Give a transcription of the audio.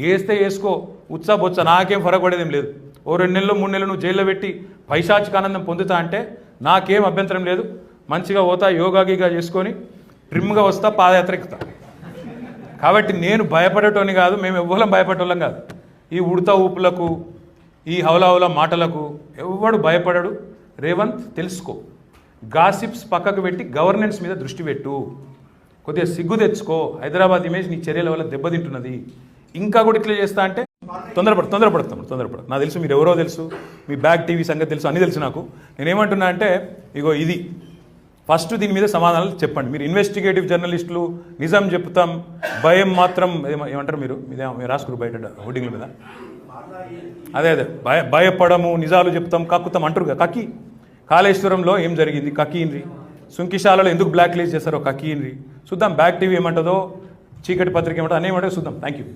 వేస్తే వేసుకో ఉత్సాహ బొత్స నాకేం ఫరకపడేదేం లేదు. ఓ 2 నెలలు 3 నెలలు నువ్వు జైల్లో పెట్టి పైశాచికానందం పొందుతా అంటే నాకేం అభ్యంతరం లేదు. మంచిగా పోతా యోగా గీగా చేసుకొని ట్రిమ్గా వస్తా పాదయాత్ర ఎక్కుతా. కాబట్టి నేను భయపడేటోని కాదు, మేము ఎవ్వరం భయపడేటోళ్ళం కాదు. ఈ ఉడతా ఊపులకు ఈ హౌలా మాటలకు ఎవ్వడు భయపడడు. రేవంత్ తెలుసుకో, గాసిప్స్ పక్కకు పెట్టి గవర్నెన్స్ మీద దృష్టి పెట్టు, కొద్దిగా సిగ్గు తెచ్చుకో. హైదరాబాద్ ఇమేజ్ నీ చర్యల వల్ల దెబ్బతింటున్నది. ఇంకా కూడా ఇట్లా చేస్తా అంటే తొందరపడతాం. నాకు తెలుసు, మీరు ఎవరో తెలుసు, మీ బ్యాగ్ టీవీ సంగతి తెలుసు, అన్నీ తెలుసు నాకు. నేనేమంటున్నా అంటే ఇగో ఇది ఫస్ట్ దీని మీద సమాధానాలు చెప్పండి. మీరు ఇన్వెస్టిగేటివ్ జర్నలిస్టులు నిజం చెప్తాం, భయం మాత్రం ఏమంటారు మీరు రాసుకురు బయట హోర్డింగ్ల మీద అదే భయపడము, నిజాలు చెప్తాం, కక్కుతాం అంటారు కదా. కక్కి కాళేశ్వరంలో ఏం జరిగింది కక్కిండ్రి, సుంకిశాలలో ఎందుకు బ్లాక్ లిస్ట్ చేస్తారో కక్కిండ్రి. చూద్దాం బ్యాగ్ టీవీ ఏమంటుందో, చీకటి పత్రిక ఏమంటుందో అన్నీ ఏమంటుందో చూద్దాం. Thank you.